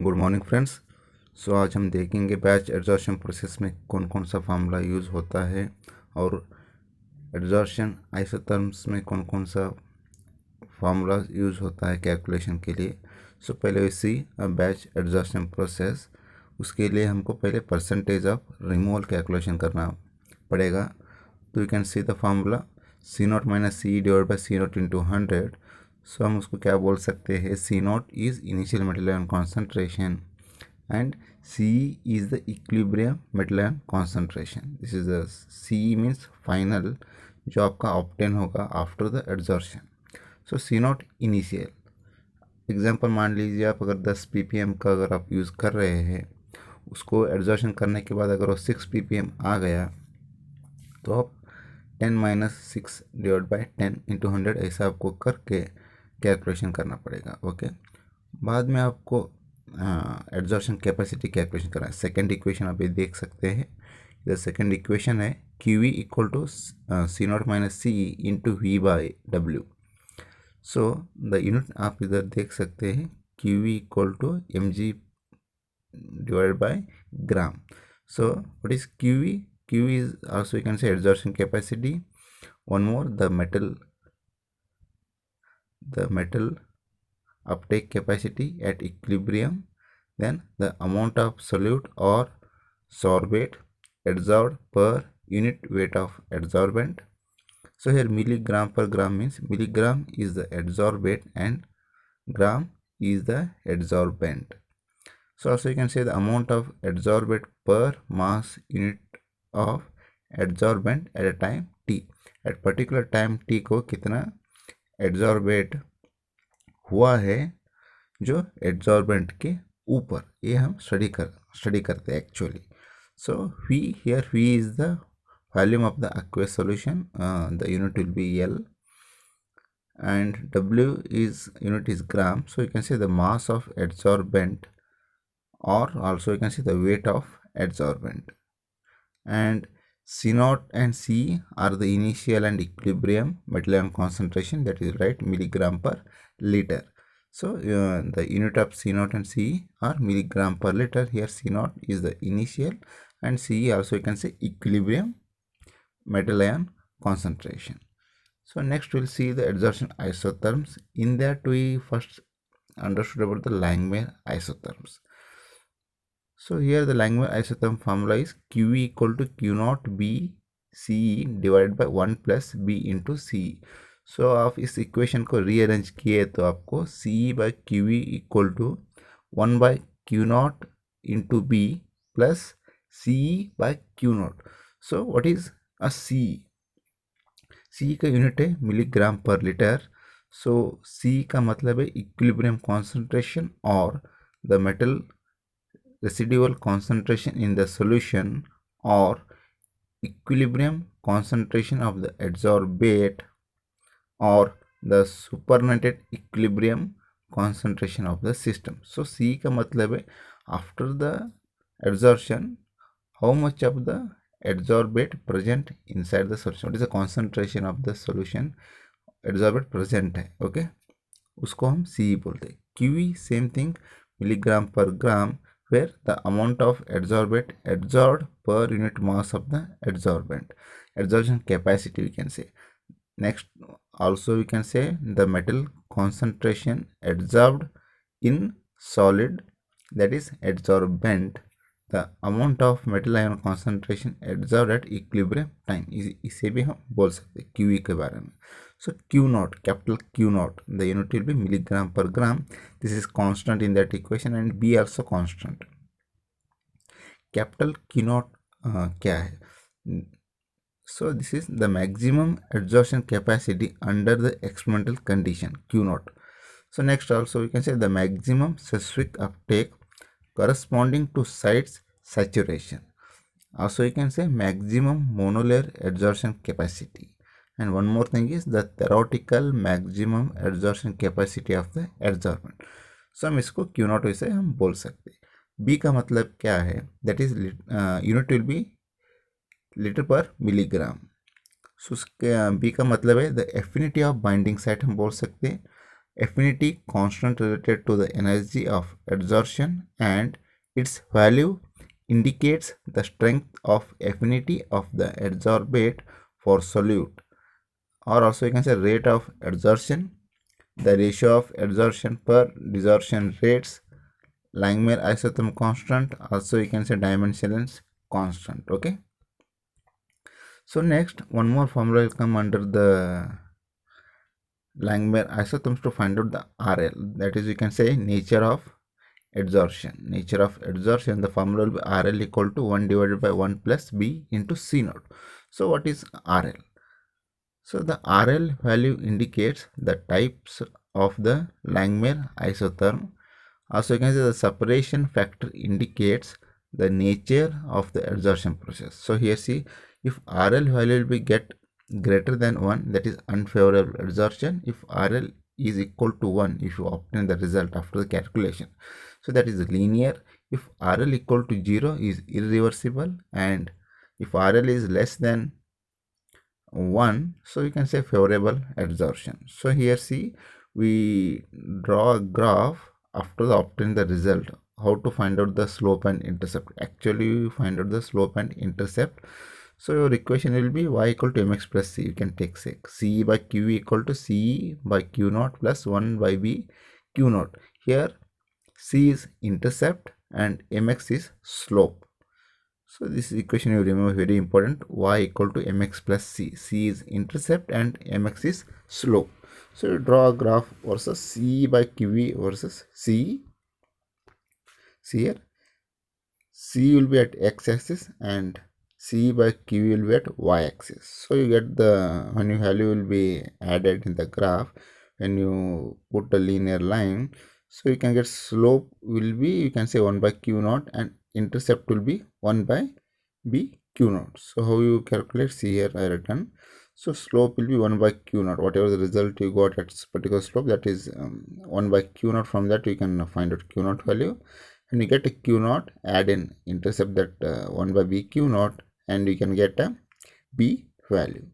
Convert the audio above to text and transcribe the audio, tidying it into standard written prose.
Good morning friends. सो आज हम देखेंगे बैच एडजॉर्प्शन प्रोसेस में कौन कौन सा फार्मूला यूज़ होता है और एडजॉर्प्शन आइसोथर्म्स में कौन कौन सा फार्मूला यूज़ होता है कैलकुलेशन के लिए। सो पहले we see a batch adsorption process. उसके लिए हमको पहले परसेंटेज ऑफ रिमूवल कैलकुलेशन करना पड़ेगा। तो you can see the formula C0 minus C divide by C0 into 100। So हम उसको क्या बोल सकते हैं, C0 is initial metal ion concentration and C is the equilibrium metal ion concentration. This is the C means final जो आपका obtain होगा after the adsorption. So C0 initial example मान लीजिए आप अगर 10 ppm का अगर आप यूज़ कर रहे हैं, उसको एडजॉर्प्शन करने के बाद अगर वो 6 ppm आ गया तो आप 10 माइनस 6 डिवाइड बाई 10 इंटू 100 ऐसा आपको करके कैलकुलेशन करना पड़ेगा। ओके, बाद में आपको एडजॉर्प्शन कैपेसिटी कैलकुलेशन करना है। सेकेंड इक्वेशन आप ये देख सकते हैं, इधर सेकेंड इक्वेशन है QE equal to C0 minus C into V by W। So the unit आप इधर देख सकते हैं QE equal to mg divided by gram. So what is QE? QE is also you can say adsorption capacity. One more, the metal uptake capacity at equilibrium, then the amount of solute or sorbate adsorbed per unit weight of adsorbent. So here milligram per gram means milligram is the adsorbate and gram is the adsorbent. So also you can say the amount of adsorbate per mass unit of adsorbent at a time t. At particular time t को कितना adsorbate हुआ है जो adsorbent के ऊपर, ये हम study करते हैं actually. So V is the volume of the aqueous solution, the unit will be L, and W is unit is gram. So you can say the mass of adsorbent, or also you can see the weight of adsorbent. And C0 and C are the initial and equilibrium metal ion concentration, that is right, milligram per liter. So the unit of C0 and C are milligram per liter. Here C0 is the initial and C also you can say equilibrium metal ion concentration. So next we'll see the adsorption isotherms. In that we first understood about the Langmuir isotherms. So here the Langmuir isotherm formula is QE equal to Q0 B CE divided by 1 plus B into CE. So आप इस equation को rearrange किए तो आपको CE by QE equal to 1 by Q0 into B plus CE by Q0. So what is a CE? CE का unit है milligram पर litre. सो CE का मतलब है इक्विलिब्रियम कॉन्सेंट्रेशन और the metal residual concentration in the solution or equilibrium concentration of the adsorbate or the supernatant equilibrium concentration of the system. So C का मतलब है after the adsorption how much of the adsorbate present inside the solution, what is the concentration of the solution adsorbate present है। Okay, उसको हम CE बोलते हैं। QE same thing, milligram per gram, where the amount of adsorbate adsorbed per unit mass of the adsorbent, adsorption capacity we can say. Next also we can say the metal concentration adsorbed in solid, that is adsorbent, the amount of metal ion concentration adsorbed at equilibrium time, इसे भी हम बोल सकते हैं QE के बारे में। So Q0, capital Q0, the unit will be milligram per gram. This is constant in that equation and B also constant. Capital Q0 क्या है? So this is the maximum adsorption capacity under the experimental condition Q0. So next also we can say the maximum specific uptake corresponding to site's saturation. Also you can say maximum monolayer adsorption capacity. And one more thing is the theoretical maximum adsorption capacity of the adsorbent. So हम इसको Q0 वैसे हम बोल सकते हैं। B का मतलब क्या है, that is unit will be litre पर मिलीग्राम। सो उसके B का मतलब है the affinity of binding site हम बोल सकते हैं, affinity constant related to the energy of adsorption, and its value indicates the strength of affinity of the adsorbate for solute, or also you can say rate of adsorption, the ratio of adsorption per desorption rates, Langmuir Isotherm constant, also you can say dimensionless constant. Okay. So next, one more formula will come under the Langmuir isotherms to find out the RL. That is, you can say nature of adsorption. Nature of adsorption, the formula will be RL equal to 1 divided by 1 plus B into C naught. So what is RL? So the RL value indicates the types of the Langmuir isotherm. Also you can say the separation factor indicates the nature of the adsorption process. So here see, if RL value will be get greater than 1, that is unfavorable adsorption. If RL is equal to 1, if you obtain the result after the calculation, so that is linear. If RL equal to 0 is irreversible, and if RL is less than 1, so you can say favorable adsorption. So here see, we draw a graph after the obtain the result. How to find out the slope and intercept? Actually, you find out the slope and intercept. So your equation will be y equal to mx plus c. You can take c by q equal to c by q naught plus 1 by b q naught. Here c is intercept and mx is slope. So this equation you remember very important. Y equal to mx plus c. C is intercept and mx is slope. So you draw a graph versus c by qv versus c. See here, c will be at x-axis and c by q will be at y-axis. So you get the, when your value will be added in the graph, when you put a linear line, so you can get slope will be, you can say 1 by q naught, and intercept will be 1 by b q naught. So how you calculate? See here I written. So slope will be 1 by q naught. Whatever the result you got at particular slope, that is 1 by q naught. From that you can find out q naught value, and you get a q naught, add in intercept that 1 by b q naught, and you can get a b value.